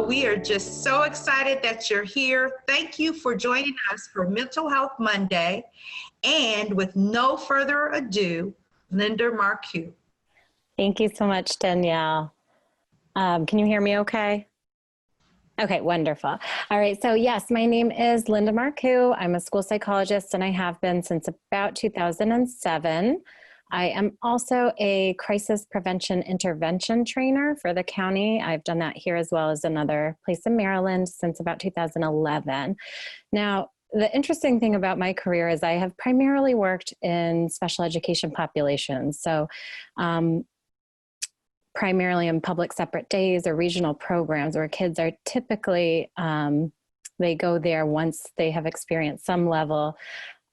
we are just so excited that you're here. Thank you for joining us for Mental Health Monday. And with no further ado, Linda Marcoux. Thank you so much, Danielle. Can you hear me okay? Okay, wonderful. All right, so yes, my name is Linda Marcoux. I'm a school psychologist and I have been since about 2007. I am also a crisis prevention intervention trainer for the county. I've done that here as well as another place in Maryland since about 2011. Now, the interesting thing about my career is I have primarily worked in special education populations. So primarily in public separate days or regional programs where kids are typically, they go there once they have experienced some level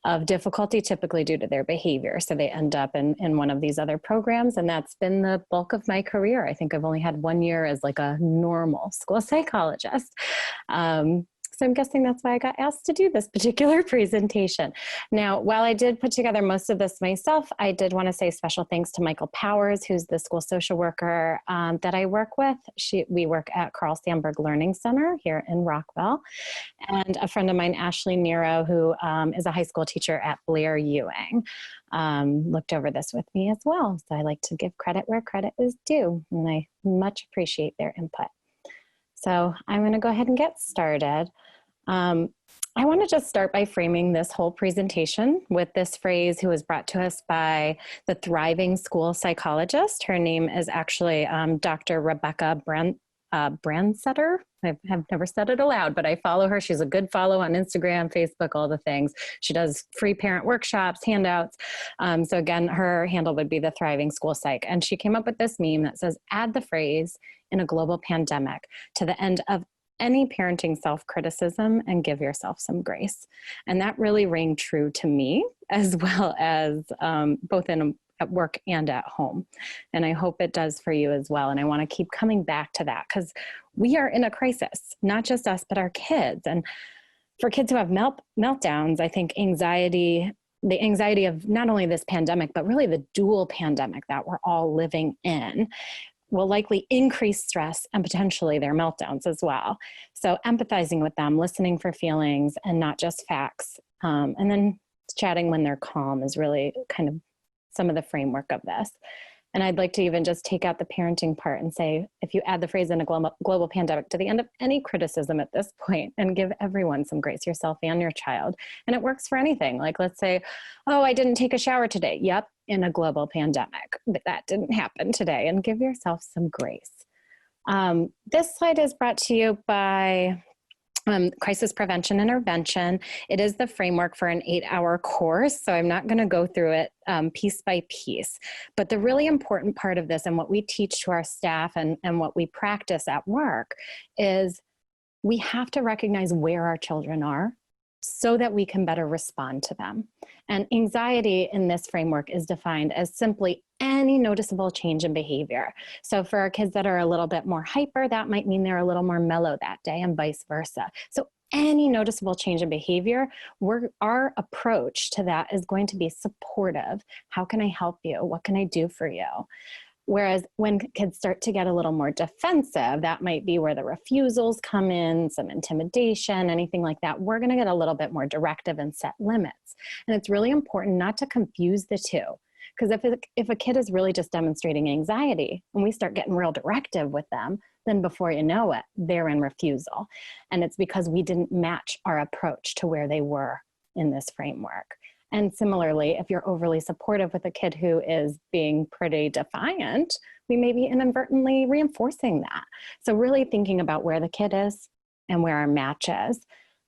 of difficulty, typically due to their behavior. So they end up in one of these other programs, and that's been the bulk of my career. I think I've only had 1 year as like a normal school psychologist. So I'm guessing that's why I got asked to do this particular presentation. Now, while I did put together most of this myself, I did want to say special thanks to Michael Powers, who's the school social worker that I work with. We work at Carl Sandburg Learning Center here in Rockville. And a friend of mine, Ashley Nero, who is a high school teacher at Blair Ewing, looked over this with me as well. So I like to give credit where credit is due, and I much appreciate their input. So I'm going to go ahead and get started. I want to just start by framing this whole presentation with this phrase who was brought to us by the thriving school psychologist. Her name is actually Dr. Rebecca Brandsetter. I have never said it aloud, but I follow her. She's a good follow on Instagram, Facebook, all the things. She does free parent workshops, handouts. So again, her handle would be the Thriving School Psych. And she came up with this meme that says, add the phrase in a global pandemic to the end of any parenting self-criticism and give yourself some grace. And that really rang true to me, as well as both at work and at home. And I hope it does for you as well. And I want to keep coming back to that because we are in a crisis, not just us, but our kids. And for kids who have meltdowns, I think the anxiety of not only this pandemic, but really the dual pandemic that we're all living in, will likely increase stress and potentially their meltdowns as well. So empathizing with them, listening for feelings and not just facts, and then chatting when they're calm is really kind of some of the framework of this. And I'd like to even just take out the parenting part and say, if you add the phrase in a global pandemic to the end of any criticism at this point and give everyone some grace, yourself and your child. And it works for anything. Like, let's say, oh, I didn't take a shower today. Yep, in a global pandemic. That didn't happen today. And give yourself some grace. This slide is brought to you by Crisis Prevention Intervention. It is the framework for an 8-hour course, so I'm not going to go through it piece by piece. But the really important part of this and what we teach to our staff and what we practice at work is we have to recognize where our children are so that we can better respond to them. And anxiety in this framework is defined as simply any noticeable change in behavior. So for our kids that are a little bit more hyper, that might mean they're a little more mellow that day and vice versa. So any noticeable change in behavior, our approach to that is going to be supportive. How can I help you? What can I do for you? Whereas when kids start to get a little more defensive, that might be where the refusals come in, some intimidation, anything like that. We're going to get a little bit more directive and set limits. And it's really important not to confuse the two. Because if a kid is really just demonstrating anxiety and we start getting real directive with them, then before you know it, they're in refusal. And it's because we didn't match our approach to where they were in this framework. And similarly, if you're overly supportive with a kid who is being pretty defiant, we may be inadvertently reinforcing that. So really thinking about where the kid is and where our match is.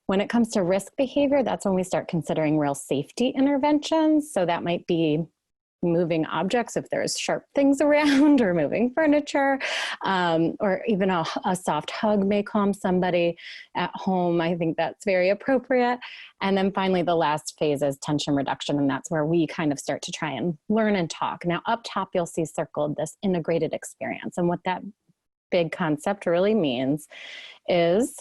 When it comes to risk behavior, that's when we start considering real safety interventions. So that might be moving objects if there's sharp things around, or moving furniture, or even a soft hug may calm somebody at home. I think that's very appropriate. And then finally, the last phase is tension reduction, and that's where we kind of start to try and learn and talk. Now up top, you'll see circled this integrated experience, and what that big concept really means is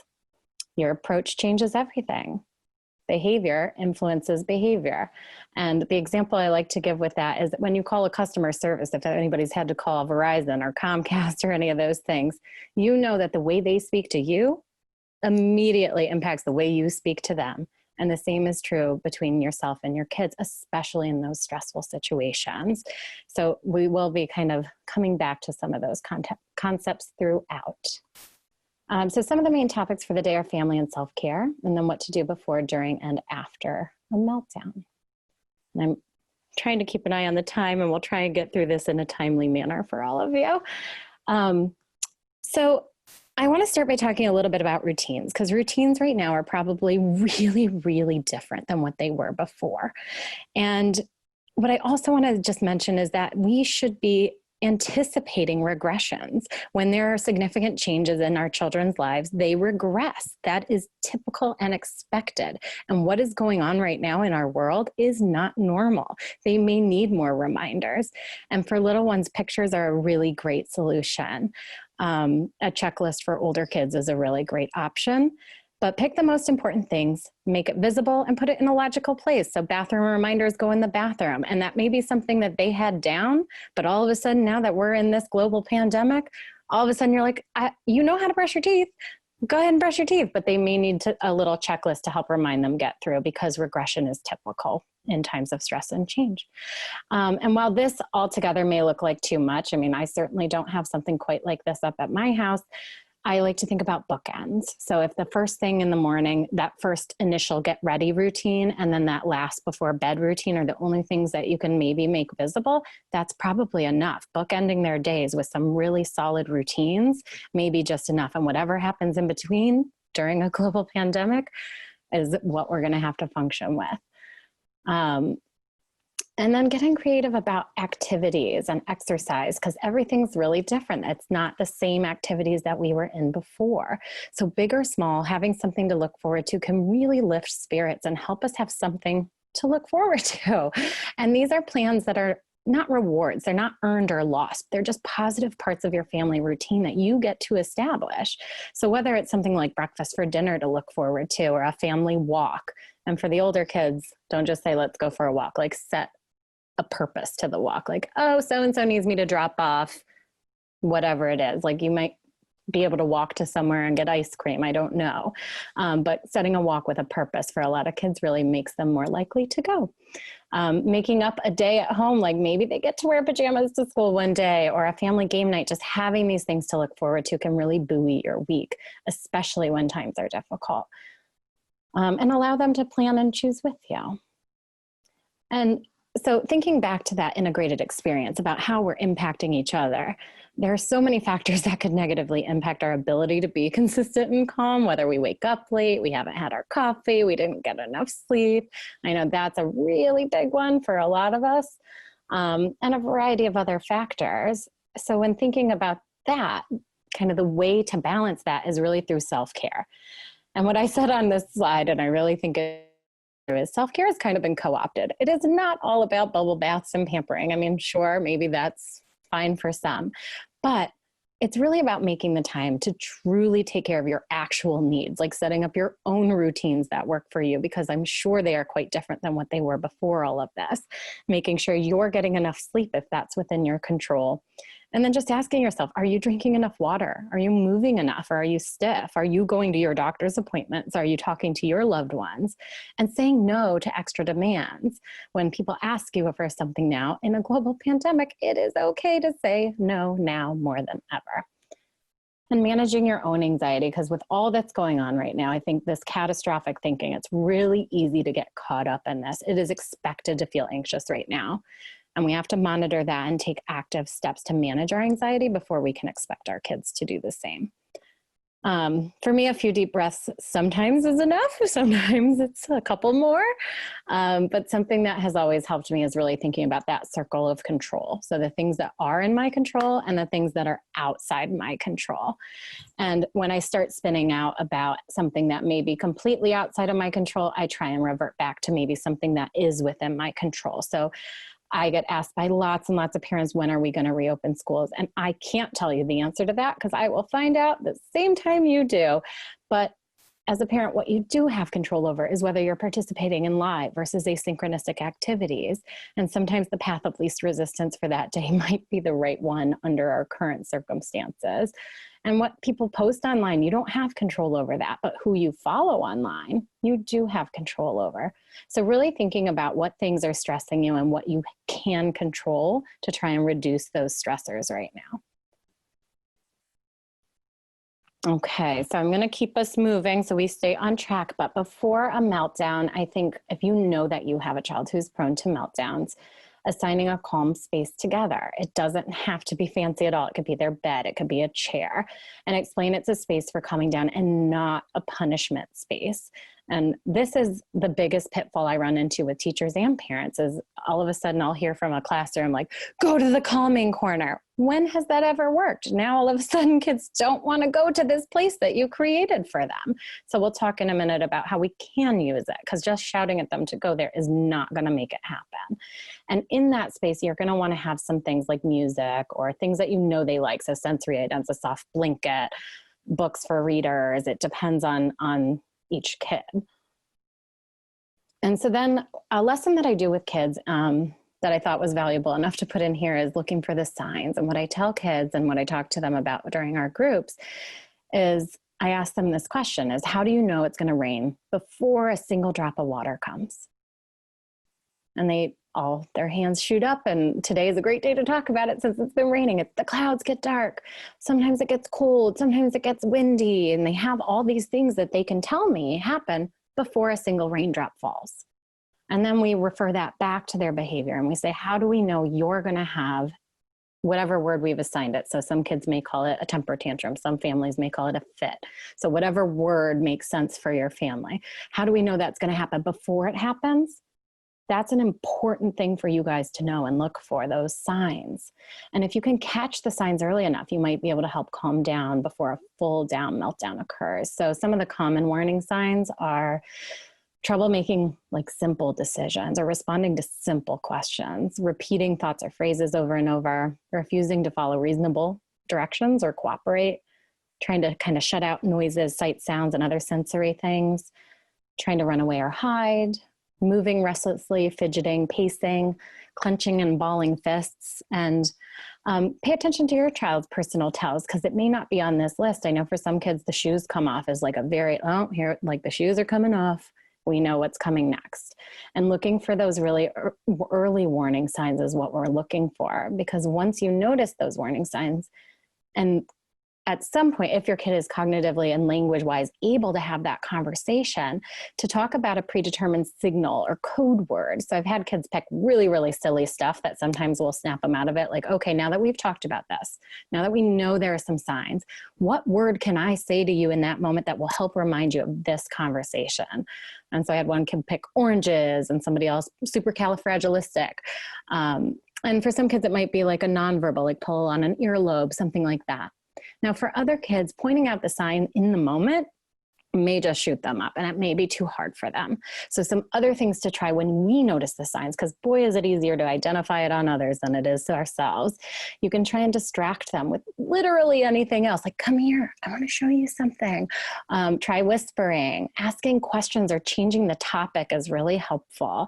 your approach changes everything. Behavior influences behavior. And the example I like to give with that is that when you call a customer service, if anybody's had to call Verizon or Comcast or any of those things, you know that the way they speak to you immediately impacts the way you speak to them. And the same is true between yourself and your kids, especially in those stressful situations. So we will be kind of coming back to some of those concepts throughout. So some of the main topics for the day are family and self-care, and then what to do before, during, and after a meltdown. And I'm trying to keep an eye on the time, and we'll try and get through this in a timely manner for all of you. So I want to start by talking a little bit about routines, because routines right now are probably really, really different than what they were before. And what I also want to just mention is that we should be anticipating regressions. When there are significant changes in our children's lives, they regress. That is typical and expected. And what is going on right now in our world is not normal. They may need more reminders. And for little ones, pictures are a really great solution. A checklist for older kids is a really great option. But pick the most important things, make it visible, and put it in a logical place. So bathroom reminders go in the bathroom. And that may be something that they had down, but all of a sudden, now that we're in this global pandemic, all of a sudden you're like, you know how to brush your teeth. Go ahead and brush your teeth. But they may need a little checklist to help remind them get through, because regression is typical in times of stress and change. And while this altogether may look like too much, I mean, I certainly don't have something quite like this up at my house. I like to think about bookends. So if the first thing in the morning, that first initial get ready routine, and then that last before bed routine are the only things that you can maybe make visible, that's probably enough. Bookending their days with some really solid routines may be just enough. And whatever happens in between during a global pandemic is what we're going to have to function with. And then getting creative about activities and exercise, because everything's really different. It's not the same activities that we were in before. So big or small, having something to look forward to can really lift spirits and help us have something to look forward to. And these are plans that are not rewards. They're not earned or lost. They're just positive parts of your family routine that you get to establish. So whether it's something like breakfast for dinner to look forward to, or a family walk, and for the older kids, don't just say, let's go for a walk, like set a purpose to the walk. Like, oh, so-and-so needs me to drop off, whatever it is. Like you might be able to walk to somewhere and get ice cream. I don't know. But setting a walk with a purpose for a lot of kids really makes them more likely to go. Making up a day at home, like maybe they get to wear pajamas to school one day, or a family game night, just having these things to look forward to can really buoy your week, especially when times are difficult. And allow them to plan and choose with you. And so thinking back to that integrated experience about how we're impacting each other, there are so many factors that could negatively impact our ability to be consistent and calm, whether we wake up late, we haven't had our coffee, we didn't get enough sleep. I know that's a really big one for a lot of us, and a variety of other factors. So when thinking about that, kind of the way to balance that is really through self-care. And what I said on this slide, and I really think is self-care has kind of been co-opted. It is not all about bubble baths and pampering. I mean, sure, maybe that's fine for some, but it's really about making the time to truly take care of your actual needs, like setting up your own routines that work for you, because I'm sure they are quite different than what they were before all of this. Making sure you're getting enough sleep if that's within your control. And then just asking yourself, are you drinking enough water? Are you moving enough? Or are you stiff? Are you going to your doctor's appointments? Are you talking to your loved ones? And saying no to extra demands. When people ask you for something now in a global pandemic, it is okay to say no now more than ever. And managing your own anxiety, because with all that's going on right now, I think this catastrophic thinking, it's really easy to get caught up in this. It is expected to feel anxious right now. And we have to monitor that and take active steps to manage our anxiety before we can expect our kids to do the same. For me, a few deep breaths sometimes is enough. Sometimes it's a couple more. But something that has always helped me is really thinking about that circle of control. So the things that are in my control and the things that are outside my control. And when I start spinning out about something that may be completely outside of my control, I try and revert back to maybe something that is within my control. So I get asked by lots and lots of parents, when are we going to reopen schools? And I can't tell you the answer to that, because I will find out the same time you do. But as a parent, what you do have control over is whether you're participating in live versus asynchronistic activities. And sometimes the path of least resistance for that day might be the right one under our current circumstances. And what people post online, you don't have control over that, but who you follow online, you do have control over. So really thinking about what things are stressing you and what you can control to try and reduce those stressors right now. Okay, so I'm going to keep us moving so we stay on track. But before a meltdown, I think if you know that you have a child who's prone to meltdowns, assigning a calm space together. It doesn't have to be fancy at all. It could be their bed, it could be a chair, and explain it's a space for coming down and not a punishment space. And this is the biggest pitfall I run into with teachers and parents is all of a sudden I'll hear from a classroom like, go to the calming corner. When has that ever worked? Now all of a sudden kids don't want to go to this place that you created for them. So we'll talk in a minute about how we can use it, because just shouting at them to go there is not going to make it happen. And in that space, you're going to want to have some things like music or things that you know they like. So sensory items, a soft blanket, books for readers. It depends on each kid. And so then a lesson that I do with kids that I thought was valuable enough to put in here is looking for the signs. And what I tell kids and what I talk to them about during our groups is I ask them this question is, how do you know it's going to rain before a single drop of water comes? And their hands shoot up, and today is a great day to talk about it since it's been raining. The clouds get dark. Sometimes it gets cold. Sometimes it gets windy. And they have all these things that they can tell me happen before a single raindrop falls. And then we refer that back to their behavior and we say, how do we know you're going to have whatever word we've assigned it? So some kids may call it a temper tantrum. Some families may call it a fit. So whatever word makes sense for your family. How do we know that's going to happen before it happens? That's an important thing for you guys to know and look for those signs. And if you can catch the signs early enough, you might be able to help calm down before a full down meltdown occurs. So some of the common warning signs are trouble making like simple decisions or responding to simple questions, repeating thoughts or phrases over and over, refusing to follow reasonable directions or cooperate, trying to kind of shut out noises, sight, sounds, and other sensory things, trying to run away or hide, moving restlessly, fidgeting, pacing, clenching and balling fists, and pay attention to your child's personal tells, because it may not be on this list. I know for some kids, the shoes come off as like a very, here, like the shoes are coming off. We know what's coming next. And looking for those really early warning signs is what we're looking for, because once you notice those warning signs, and at some point, if your kid is cognitively and language-wise able to have that conversation, to talk about a predetermined signal or code word. So I've had kids pick really, really silly stuff that sometimes will snap them out of it. Like, okay, now that we've talked about this, now that we know there are some signs, what word can I say to you in that moment that will help remind you of this conversation? And so I had one kid pick oranges and somebody else supercalifragilistic. And for some kids, it might be like a nonverbal, like pull on an earlobe, something like that. Now, for other kids, pointing out the sign in the moment may just shoot them up, and it may be too hard for them. So some other things to try when we notice the signs, because boy, is it easier to identify it on others than it is to ourselves. You can try and distract them with literally anything else, like, come here, I want to show you something. Try whispering, asking questions or changing the topic is really helpful.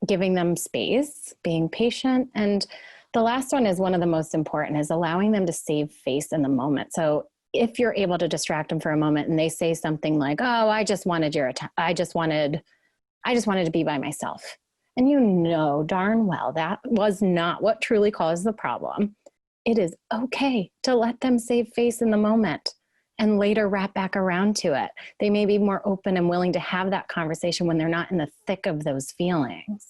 Giving them space, being patient, and the last one is one of the most important, is allowing them to save face in the moment. So if you're able to distract them for a moment and they say something like, oh, I just wanted to be by myself. And you know darn well that was not what truly caused the problem. It is okay to let them save face in the moment and later wrap back around to it. They may be more open and willing to have that conversation when they're not in the thick of those feelings.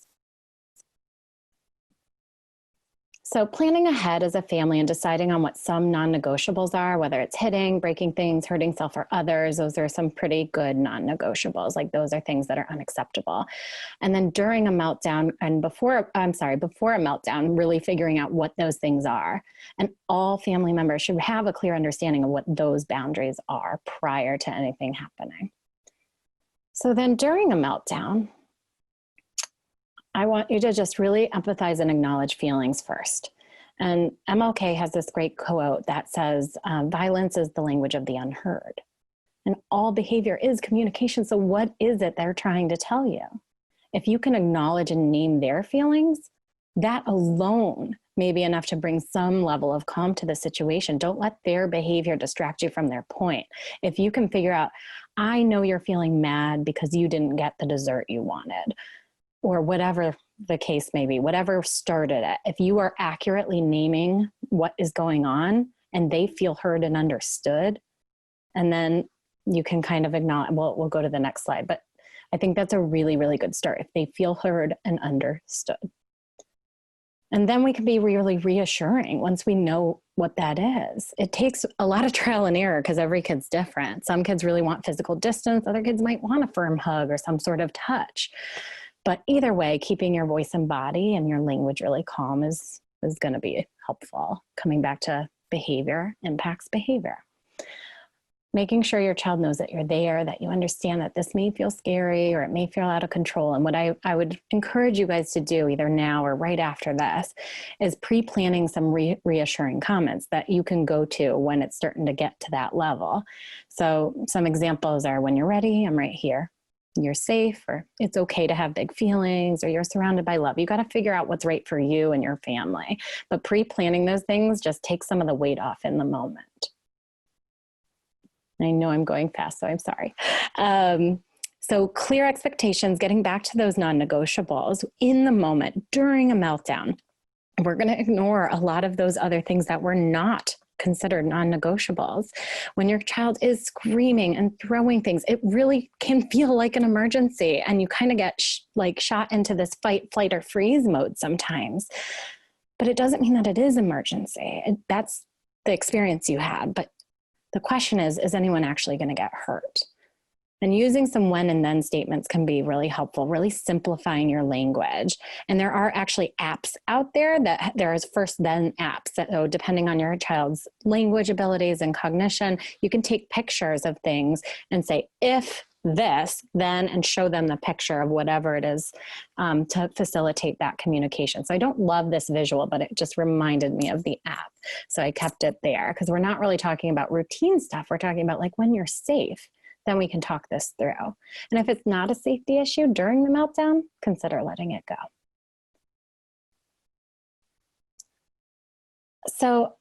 So planning ahead as a family and deciding on what some non-negotiables are, whether it's hitting, breaking things, hurting self or others, those are some pretty good non-negotiables. Like those are things that are unacceptable. And then during a meltdown and before a meltdown, really figuring out what those things are. And all family members should have a clear understanding of what those boundaries are prior to anything happening. So then during a meltdown, I want you to just really empathize and acknowledge feelings first. And MLK has this great quote that says, violence is the language of the unheard. And all behavior is communication. So what is it they're trying to tell you? If you can acknowledge and name their feelings, that alone may be enough to bring some level of calm to the situation. Don't let their behavior distract you from their point. If you can figure out, I know you're feeling mad because you didn't get the dessert you wanted, or whatever the case may be, whatever started it. If you are accurately naming what is going on and they feel heard and understood, and then you can kind of acknowledge, well, we'll go to the next slide, but I think that's a really, really good start if they feel heard and understood. And then we can be really reassuring once we know what that is. It takes a lot of trial and error because every kid's different. Some kids really want physical distance. Other kids might want a firm hug or some sort of touch. But either way, keeping your voice and body and your language really calm is going to be helpful. Coming back to behavior impacts behavior. Making sure your child knows that you're there, that you understand that this may feel scary or it may feel out of control. And what I would encourage you guys to do either now or right after this is pre-planning some reassuring comments that you can go to when it's starting to get to that level. So some examples are, when you're ready, I'm right here. You're safe, or it's okay to have big feelings, or you're surrounded by love. You got to figure out what's right for you and your family. But pre-planning those things just takes some of the weight off in the moment. I know I'm going fast, so I'm sorry. So clear expectations, getting back to those non-negotiables in the moment during a meltdown. We're going to ignore a lot of those other things that were not considered non-negotiables. When your child is screaming and throwing things, it really can feel like an emergency, and you kind of get shot into this fight, flight, or freeze mode sometimes. But it doesn't mean that it is emergency. That's the experience you had. But the question is anyone actually going to get hurt? And using some when and then statements can be really helpful, really simplifying your language. And there are actually apps out there that there is first then apps that, so depending on your child's language abilities and cognition, you can take pictures of things and say, if this, then, and show them the picture of whatever it is to facilitate that communication. So I don't love this visual, but it just reminded me of the app. So I kept it there because we're not really talking about routine stuff. We're talking about like when you're safe, then we can talk this through. And if it's not a safety issue during the meltdown, consider letting it go. So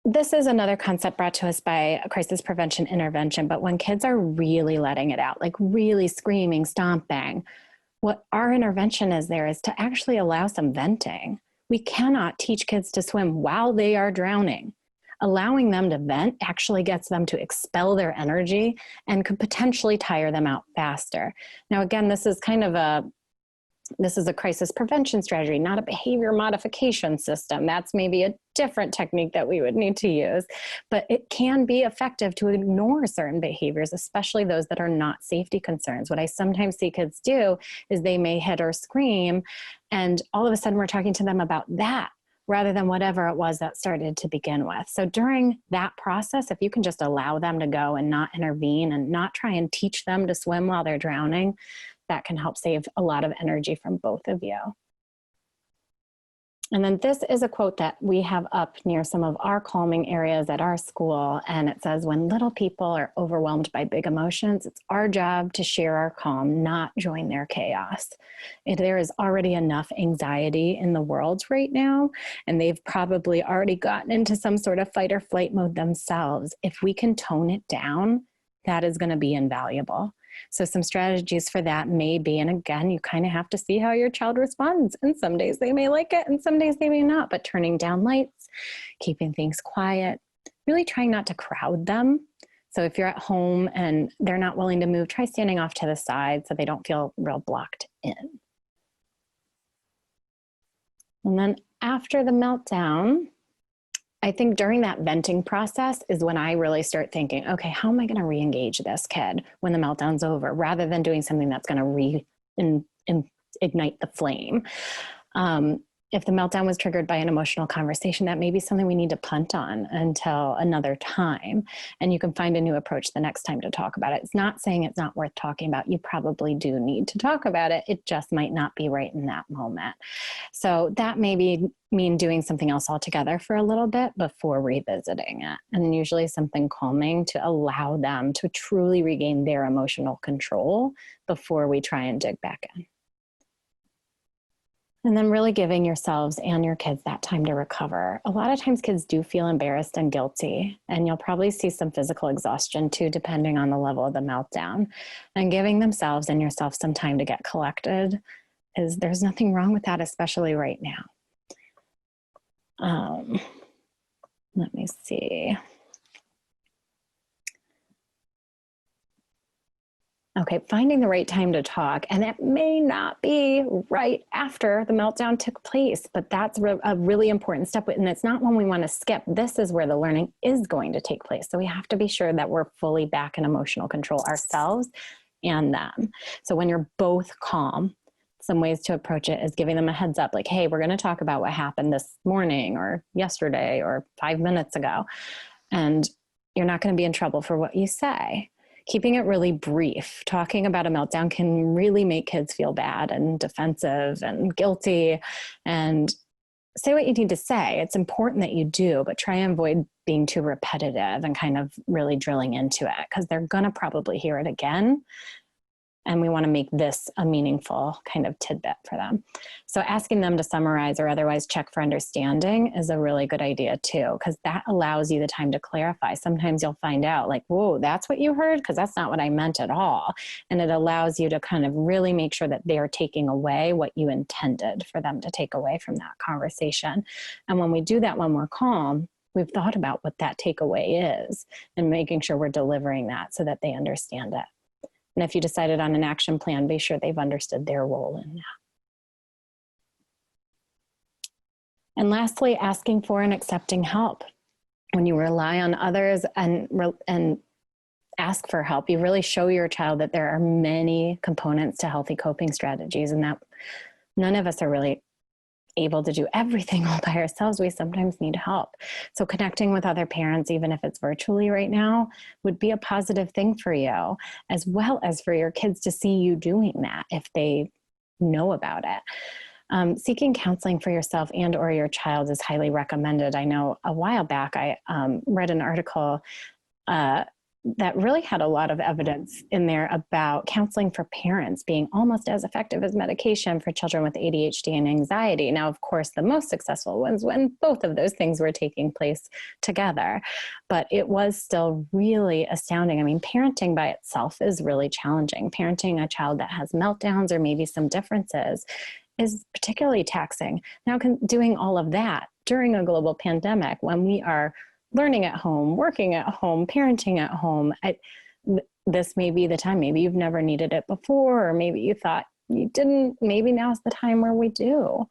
this is another concept brought to us by a crisis prevention intervention, but when kids are really letting it out, like really screaming, stomping, what our intervention is there is to actually allow some venting. We cannot teach kids to swim while they are drowning. Allowing them to vent actually gets them to expel their energy and could potentially tire them out faster. Now, again, this is a crisis prevention strategy, not a behavior modification system. That's maybe a different technique that we would need to use, but it can be effective to ignore certain behaviors, especially those that are not safety concerns. What I sometimes see kids do is they may hit or scream, and all of a sudden we're talking to them about that rather than whatever it was that started to begin with. So during that process, if you can just allow them to go and not intervene and not try and teach them to swim while they're drowning, that can help save a lot of energy from both of you. And then this is a quote that we have up near some of our calming areas at our school. And it says, when little people are overwhelmed by big emotions, it's our job to share our calm, not join their chaos. There is already enough anxiety in the world right now, and they've probably already gotten into some sort of fight or flight mode themselves. If we can tone it down, that is going to be invaluable. So some strategies for that may be, and again, you kind of have to see how your child responds. And some days they may like it and some days they may not, but turning down lights, keeping things quiet, really trying not to crowd them. So if you're at home and they're not willing to move, try standing off to the side so they don't feel real blocked in. And then after the meltdown, I think during that venting process is when I really start thinking, okay, how am I going to re-engage this kid when the meltdown's over, rather than doing something that's going to ignite the flame. if the meltdown was triggered by an emotional conversation, that may be something we need to punt on until another time. And you can find a new approach the next time to talk about it. It's not saying it's not worth talking about. You probably do need to talk about it. It just might not be right in that moment. So that may mean doing something else altogether for a little bit before revisiting it. And usually something calming to allow them to truly regain their emotional control before we try and dig back in. And then really giving yourselves and your kids that time to recover. A lot of times kids do feel embarrassed and guilty, and you'll probably see some physical exhaustion too, depending on the level of the meltdown. And giving themselves and yourself some time to get collected there's nothing wrong with that, especially right now. Let me see. Okay, finding the right time to talk. And it may not be right after the meltdown took place, but that's a really important step. And it's not one we want to skip. This is where the learning is going to take place. So we have to be sure that we're fully back in emotional control ourselves and them. So when you're both calm, some ways to approach it is giving them a heads up, like, hey, we're going to talk about what happened this morning or yesterday or 5 minutes ago. And you're not going to be in trouble for what you say. Keeping it really brief. Talking about a meltdown can really make kids feel bad and defensive and guilty. And say what you need to say. It's important that you do, but try and avoid being too repetitive and kind of really drilling into it, because they're going to probably hear it again. And we want to make this a meaningful kind of tidbit for them. So asking them to summarize or otherwise check for understanding is a really good idea too, because that allows you the time to clarify. Sometimes you'll find out like, whoa, that's what you heard? Because that's not what I meant at all. And it allows you to kind of really make sure that they're taking away what you intended for them to take away from that conversation. And when we do that when we're calm, we've thought about what that takeaway is and making sure we're delivering that so that they understand it. And if you decided on an action plan, be sure they've understood their role in that. And lastly, asking for and accepting help. When you rely on others and ask for help, you really show your child that there are many components to healthy coping strategies, and that none of us are really able to do everything all by ourselves. We sometimes need help. So connecting with other parents, even if it's virtually right now, would be a positive thing for you, as well as for your kids to see you doing that if they know about it. Seeking counseling for yourself and or your child is highly recommended. I know a while back I read an article that really had a lot of evidence in there about counseling for parents being almost as effective as medication for children with ADHD and anxiety. Now, of course, the most successful ones when both of those things were taking place together, but it was still really astounding. I mean, parenting by itself is really challenging. Parenting a child that has meltdowns or maybe some differences is particularly taxing. Now, doing all of that during a global pandemic when we are learning at home, working at home, parenting at home, this may be the time. Maybe you've never needed it before, or maybe you thought you didn't. Maybe now's the time where we do.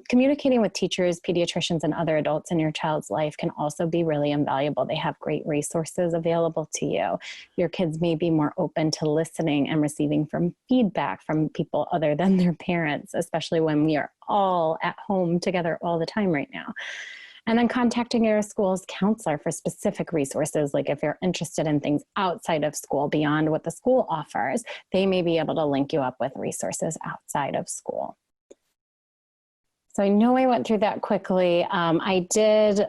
Communicating with teachers, pediatricians, and other adults in your child's life can also be really invaluable. They have great resources available to you. Your kids may be more open to listening and receiving feedback from people other than their parents, especially when we are all at home together all the time right now. And then contacting your school's counselor for specific resources, like if you're interested in things outside of school, beyond what the school offers, they may be able to link you up with resources outside of school. So I know I went through that quickly. I did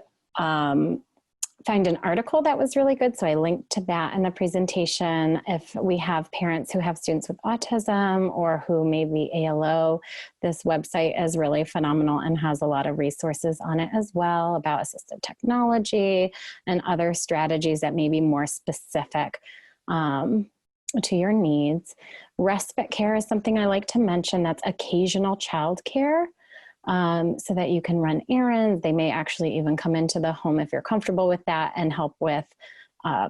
find an article that was really good, so I linked to that in the presentation. If we have parents who have students with autism or who may be ALO, this website is really phenomenal and has a lot of resources on it as well about assistive technology and other strategies that may be more specific to your needs. Respite care is something I like to mention. That's occasional child care. So that you can run errands. They may actually even come into the home if you're comfortable with that and help with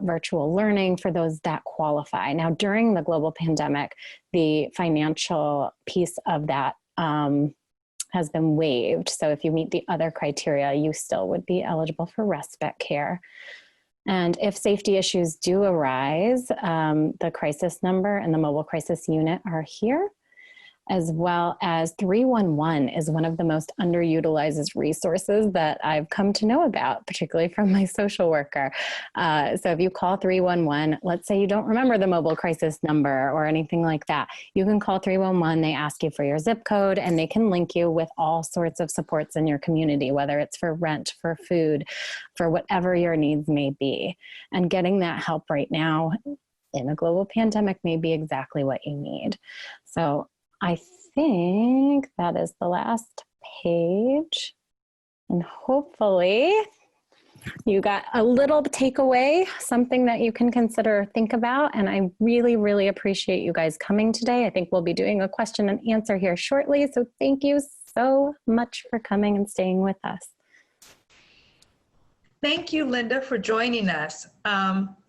virtual learning for those that qualify. Now, during the global pandemic, the financial piece of that has been waived. So if you meet the other criteria, you still would be eligible for respite care. And if safety issues do arise, the crisis number and the mobile crisis unit are here. as well as 311 is one of the most underutilized resources that I've come to know about, particularly from my social worker. So if you call 311, let's say you don't remember the mobile crisis number or anything like that, you can call 311. They ask you for your zip code and they can link you with all sorts of supports in your community, whether it's for rent, for food, for whatever your needs may be. And getting that help right now in a global pandemic may be exactly what you need. So I think that is the last page. And hopefully you got a little takeaway, something that you can consider, think about. And I really, really appreciate you guys coming today. I think we'll be doing a question and answer here shortly. So thank you so much for coming and staying with us. Thank you, Linda, for joining us.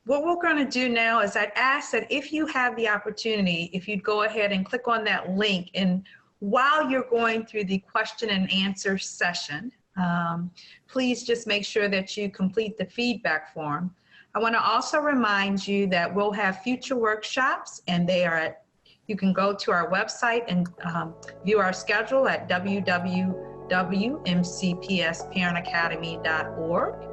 What we're going to do now is I'd ask that if you have the opportunity, if you'd go ahead and click on that link, and while you're going through the question and answer session, please just make sure that you complete the feedback form. I want to also remind you that we'll have future workshops, and they are you can go to our website and view our schedule at www.mcpsparentacademy.org.